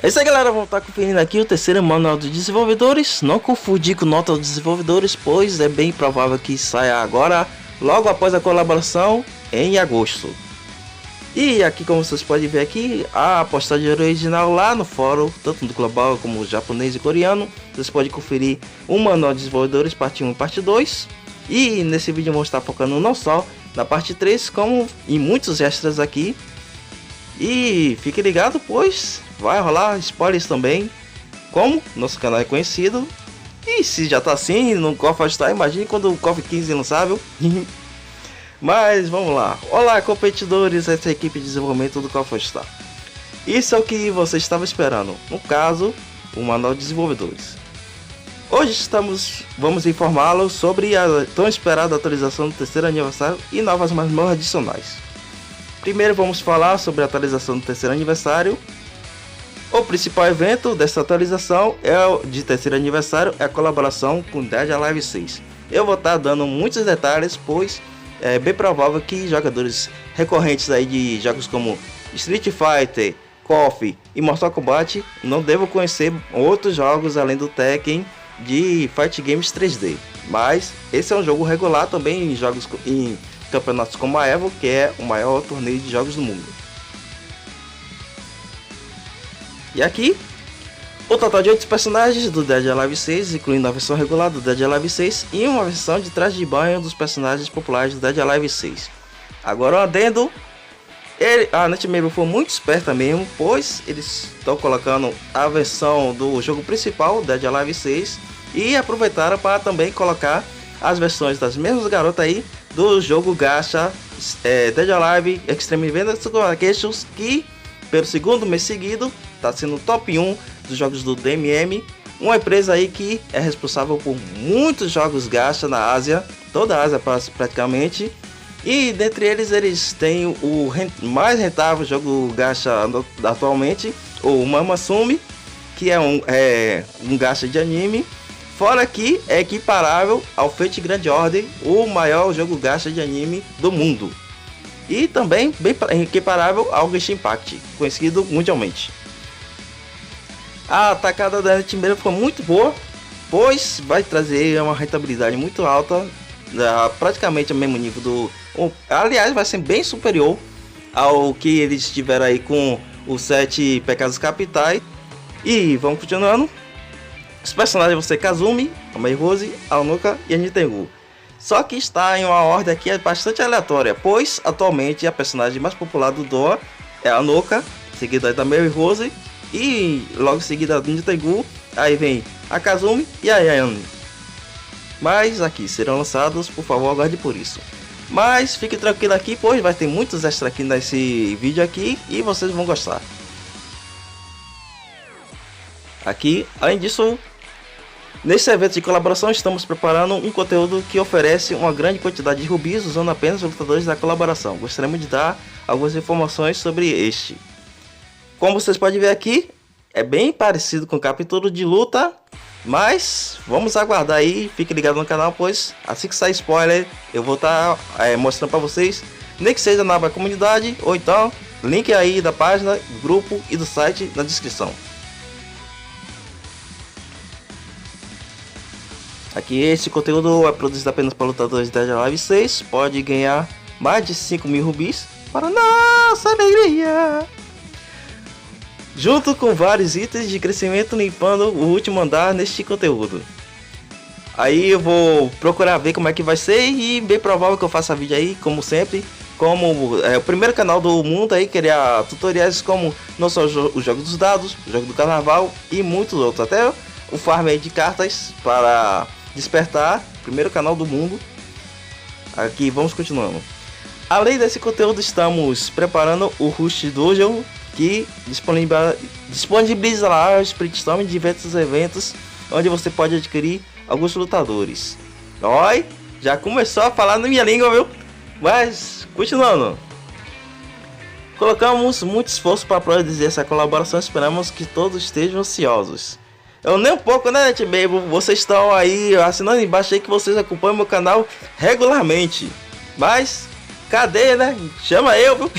É isso aí, galera, vamos estar conferindo aqui o terceiro manual dos desenvolvedores. Não confundir com nota dos desenvolvedores, pois é bem provável que saia agora, logo após a colaboração, em agosto. E aqui, como vocês podem ver aqui, a postagem original lá no fórum, tanto do global como japonês e coreano. Vocês podem conferir o manual de desenvolvedores parte 1 e parte 2. E nesse vídeo eu vou estar focando não só na parte 3, como em muitos extras aqui. E fique ligado, pois vai rolar spoilers também, como nosso canal é conhecido. E se já tá assim no KOF Star, imagine quando o KOF 15 lançável. Mas vamos lá. Olá, competidores, essa é a equipe de desenvolvimento do KOF Star. Isso é o que você estava esperando, no caso, o manual de desenvolvedores. Hoje vamos informá-lo sobre a tão esperada atualização do terceiro aniversário e novas masmorras adicionais. Primeiro vamos falar sobre a atualização do terceiro aniversário. O principal evento dessa atualização de terceiro aniversário é a colaboração com Dead Alive 6. Eu vou estar dando muitos detalhes, pois é bem provável que jogadores recorrentes aí de jogos como Street Fighter, KOF e Mortal Kombat não devam conhecer outros jogos além do Tekken de Fight Games 3D. Mas esse é um jogo regular também em campeonatos como a EVO, que é o maior torneio de jogos do mundo. E aqui, o total de 8 personagens do Dead Alive 6, incluindo a versão regular do Dead Alive 6 e uma versão de traje de banho dos personagens populares do Dead Alive 6. Agora um adendo, a NetMap foi muito esperta mesmo, pois eles estão colocando a versão do jogo principal, Dead Alive 6, e aproveitaram para também colocar as versões das mesmas garotas aí do jogo gacha Dead Alive Extreme Adventure Collections, que pelo segundo mês seguido está sendo top 1 dos jogos do DMM, uma empresa aí que é responsável por muitos jogos gacha na Ásia, toda a Ásia praticamente, e dentre eles têm o mais rentável jogo gacha atualmente, o Mamasumi, que é um gacha de anime, fora que é equiparável ao Fate Grand Order, o maior jogo gacha de anime do mundo, e também bem equiparável ao Genshin Impact, conhecido mundialmente. A atacada da NetMap foi muito boa, pois vai trazer uma rentabilidade muito alta, praticamente ao mesmo nível aliás, vai ser bem superior ao que eles tiveram aí com os 7 pecados capitais. E vamos continuando. Os personagens vão ser Kazumi, a Mei Rose, a Anuka e a Nitengu. Só que está em uma ordem aqui bastante aleatória, pois atualmente a personagem mais popular do DOA é a Anuka, seguida da Mei Rose, e logo em seguida da Nitengu, aí vem a Kazumi e a Ayane. Mas aqui serão lançados, por favor, aguarde por isso. Mas fique tranquilo aqui, pois vai ter muitos extras aqui nesse vídeo aqui e vocês vão gostar. Aqui, além disso, nesse evento de colaboração estamos preparando um conteúdo que oferece uma grande quantidade de rubis usando apenas os lutadores da colaboração. Gostaríamos de dar algumas informações sobre este. Como vocês podem ver aqui, é bem parecido com o capítulo de luta, mas vamos aguardar aí, fique ligado no canal, pois assim que sair spoiler eu vou estar mostrando para vocês, nem que seja na aba comunidade, ou então link aí da página, do grupo e do site na descrição. Aqui esse conteúdo é produzido apenas para lutadores da Dead Alive 6, pode ganhar mais de 5.000 rubis para nossa alegria, junto com vários itens de crescimento limpando o último andar neste conteúdo. Aí eu vou procurar ver como é que vai ser e bem provável que eu faça vídeo aí, como sempre, como o primeiro canal do mundo aí, criar tutoriais como não só o jogo dos dados, o jogo do carnaval e muitos outros, até o farm aí de cartas para despertar, primeiro canal do mundo. Aqui vamos continuando. Além desse conteúdo, estamos preparando o Rush Dojo, que disponibiliza lá o Spritstorm de diversos eventos, onde você pode adquirir alguns lutadores. Oi, já começou a falar na minha língua, viu? Mas, continuando. Colocamos muito esforço para produzir essa colaboração, esperamos que todos estejam ansiosos. Eu nem um pouco, né, NetMap? Vocês estão aí assinando embaixo aí que vocês acompanham meu canal regularmente. Mas, cadê, né? Chama eu, viu?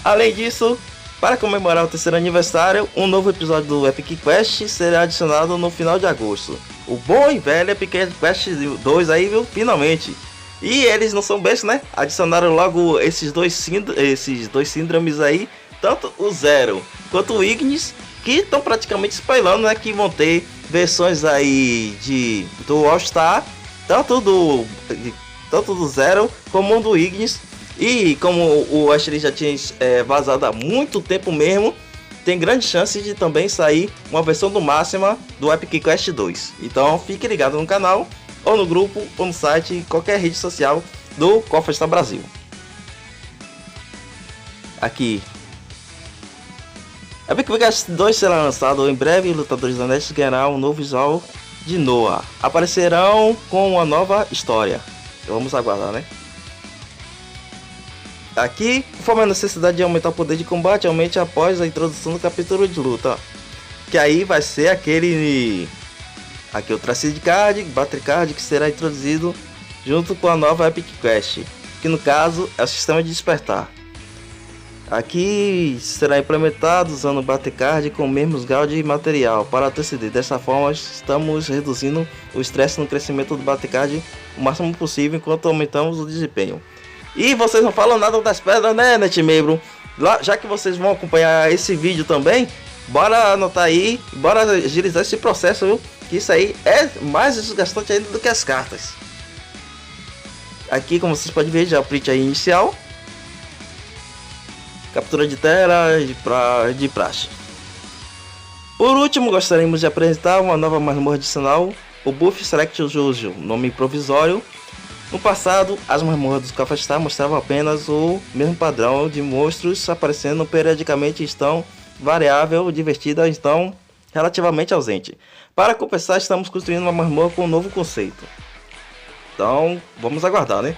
Além disso, Para comemorar o terceiro aniversário, um novo episódio do Epic Quest será adicionado no final de agosto. O bom e velho Epic Quest 2 aí, viu? Finalmente. E eles não são bestas, né? Adicionaram logo esses dois síndromes aí, tanto o Zero quanto o Ignis, que estão praticamente spoilando, né? Que vão ter versões aí do All Star, tanto do Zero como do Ignis. E como o Ashley já tinha vazado há muito tempo mesmo, tem grande chance de também sair uma versão do máxima do Epic Quest 2. Então fique ligado no canal, ou no grupo, ou no site, em qualquer rede social do Cofre Star Brasil. Aqui. Epic Quest 2 será lançado em breve e lutadores honestos ganharão um novo visual de Noah. Aparecerão com uma nova história. Vamos aguardar, né? Aqui, conforme a necessidade de aumentar o poder de combate, aumente após a introdução do capítulo de luta. Que aí vai ser aquele... Aqui o Tracid Card, Battery Card, que será introduzido junto com a nova Epic Quest. Que no caso é o sistema de despertar. Aqui será implementado usando o Battery Card com o mesmo grau de material para anteceder. Dessa forma, estamos reduzindo o estresse no crescimento do Battery Card o máximo possível enquanto aumentamos o desempenho. E vocês não falam nada das pedras, né, Netmembro? Já que vocês vão acompanhar esse vídeo também, bora anotar aí, bora agilizar esse processo, viu? Que isso aí é mais desgastante ainda do que as cartas. Aqui, como vocês podem ver, já o print aí inicial. Captura de tela de praxe. Por último, gostaríamos de apresentar uma nova masmorra adicional, o Buff Select Jojo, nome provisório. No passado, as masmorras dos Cofre Star mostravam apenas o mesmo padrão de monstros aparecendo periodicamente, estão variável, divertida, estão relativamente ausente. Para compensar, estamos construindo uma masmorra com um novo conceito. Então, vamos aguardar, né?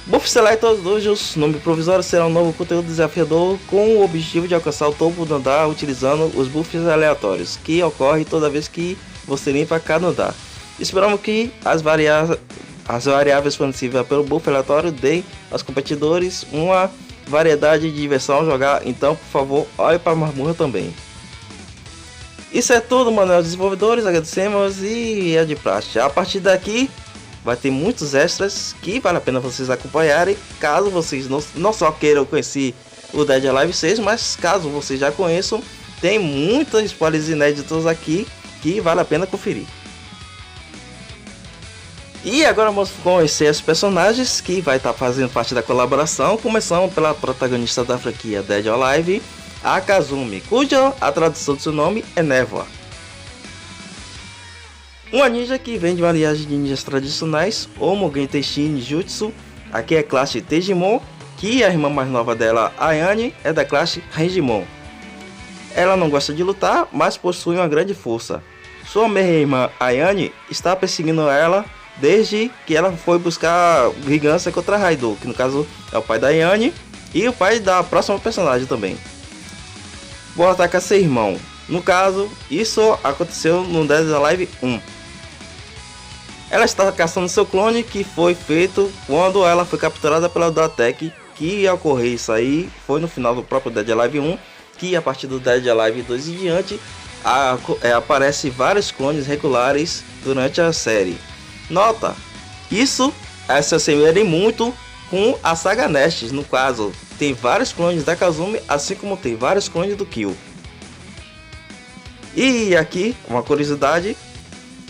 Buff Select Dojos, nome provisório, será um novo conteúdo desafiador com o objetivo de alcançar o topo do andar utilizando os buffs aleatórios, que ocorre toda vez que você limpa cada andar. Esperamos que as variáveis fornecidas pelo buff aleatório deem aos competidores uma variedade de diversão ao jogar, então por favor olhe para a masmorra também. Isso é tudo, manual desenvolvedores, agradecemos e é de praxe. A partir daqui vai ter muitos extras que vale a pena vocês acompanharem, caso vocês não só queiram conhecer o Dead Alive 6, mas caso vocês já conheçam, tem muitos spoilers inéditos aqui que vale a pena conferir. E agora vamos conhecer os personagens que vai estar fazendo parte da colaboração, começando pela protagonista da franquia Dead or Alive, a Kazumi, cuja a tradução do seu nome é Névoa. Uma ninja que vem de uma linhagem de ninjas tradicionais, Omugen Tenshi Ninjutsu, aqui é classe Tejimon, que a irmã mais nova dela, Ayane, é da classe Renjimon. Ela não gosta de lutar, mas possui uma grande força. Sua meia-irmã Ayane está perseguindo ela desde que ela foi buscar vingança contra Raido, que no caso é o pai da Ayane e o pai da próxima personagem também. Vou atacar seu irmão. No caso, isso aconteceu no Dead or Alive 1. Ela está caçando seu clone, que foi feito quando ela foi capturada pela Datec, que ia ocorrer isso aí foi no final do próprio Dead or Alive 1, que a partir do Dead or Alive 2 em diante aparece vários clones regulares durante a série. Nota, isso se assemelha muito com a saga Nestes. No caso, tem vários clones da Kazumi, assim como tem vários clones do Kyo. E aqui, uma curiosidade,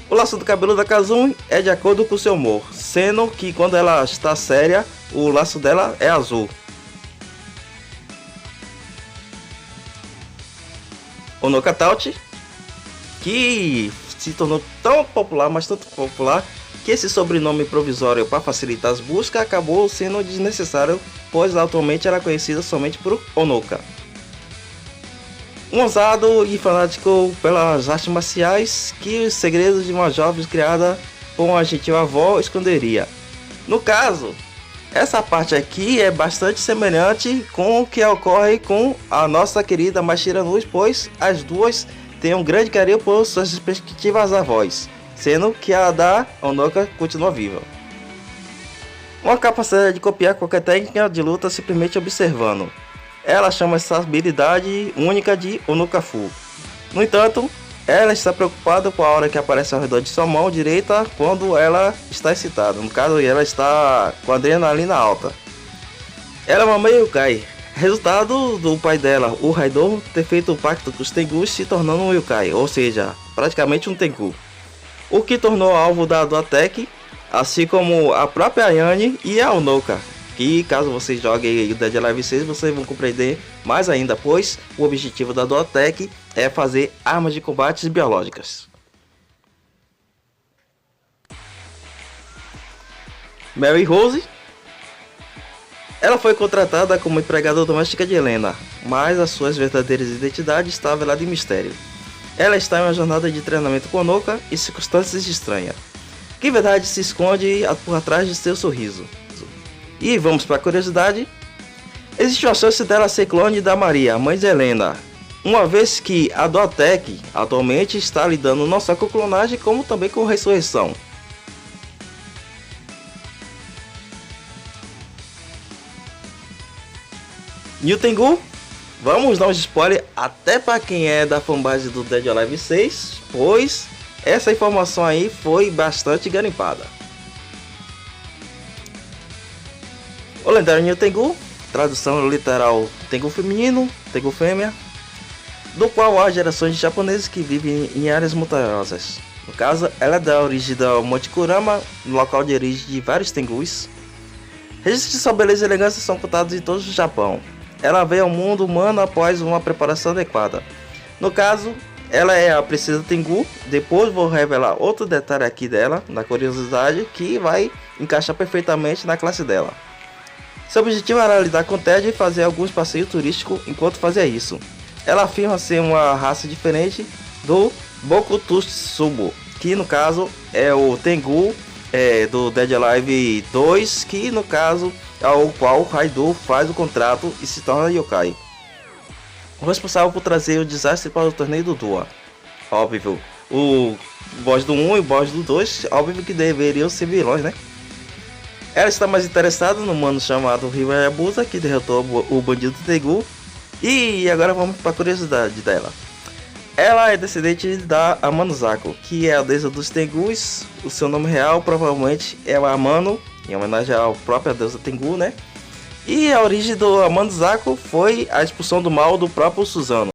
o laço do cabelo da Kazumi é de acordo com o seu humor, sendo que quando ela está séria, o laço dela é azul. Onoka Taut, que se tornou tão popular, mas tanto popular, que esse sobrenome provisório para facilitar as buscas acabou sendo desnecessário, pois atualmente era conhecida somente por Onoka. Um ousado e fanático pelas artes marciais, que os segredos de uma jovem criada por uma gentil avó esconderia. No caso, essa parte aqui é bastante semelhante com o que ocorre com a nossa querida Mashira Nui, pois as duas têm um grande carinho por suas respectivas avós, sendo que a da Onoka continua viva. Uma capacidade de copiar qualquer técnica de luta simplesmente observando. ela chama essa habilidade única de Onokafu. No entanto, ela está preocupada com a hora que aparece ao redor de sua mão direita quando ela está excitada. No caso, ela está com a adrenalina alta. Ela é uma meio-yokai, resultado do pai dela, o Raidou, ter feito o pacto com os Tengus, se tornando um yokai, ou seja, praticamente um Tengu. O que tornou alvo da Doatec, assim como a própria Ayane e a Onoka. Que caso vocês joguem o Dead or Alive 6, vocês vão compreender mais ainda, pois o objetivo da Doatec é fazer armas de combate biológicas. Mary Rose. Ela foi contratada como empregada doméstica de Helena, mas as suas verdadeiras identidades estavam veladas em mistério. Ela está em uma jornada de treinamento com Onoka e circunstâncias estranhas, que em verdade se esconde por trás de seu sorriso. E vamos para a curiosidade. Existe uma chance dela ser clone da Maria, mãe de Helena, uma vez que a Doatec atualmente está lidando não só com clonagem, como também com ressurreição. New Tengu, vamos dar um spoiler até para quem é da fanbase do Dead or Alive 6, pois essa informação aí foi bastante garimpada. O lendário New Tengu, tradução literal Tengu feminino, Tengu fêmea, do qual há gerações de japoneses que vivem em áreas montanhosas. No caso, ela é da origem do Monte Kurama, local de origem de vários Tengus. Registros de sua beleza e elegância são contados em todo o Japão. Ela veio ao mundo humano após uma preparação adequada. No caso, ela é a princesa Tengu. Depois vou revelar outro detalhe aqui dela, na curiosidade, que vai encaixar perfeitamente na classe dela. Seu objetivo era lidar com o Ted e fazer alguns passeios turísticos enquanto fazia isso. Ela afirma ser uma raça diferente do Bokutsubo, que no caso é o Tengu do Dead or Alive 2, que no caso é o qual o Raidou faz o contrato e se torna yokai. O responsável por trazer o desastre para o torneio do Dua. Óbvio, o boss do 1 e o boss do 2, óbvio que deveriam ser vilões, né? Ela está mais interessada no mano chamado Ryu Hayabusa, que derrotou o bandido Tengu. E agora vamos para a curiosidade dela. Ela é descendente da Amanozako, que é a deusa dos Tengus. O seu nome real provavelmente é o Amano, em homenagem à própria deusa Tengu, né? E a origem do Amanozako foi a expulsão do mal do próprio Suzano.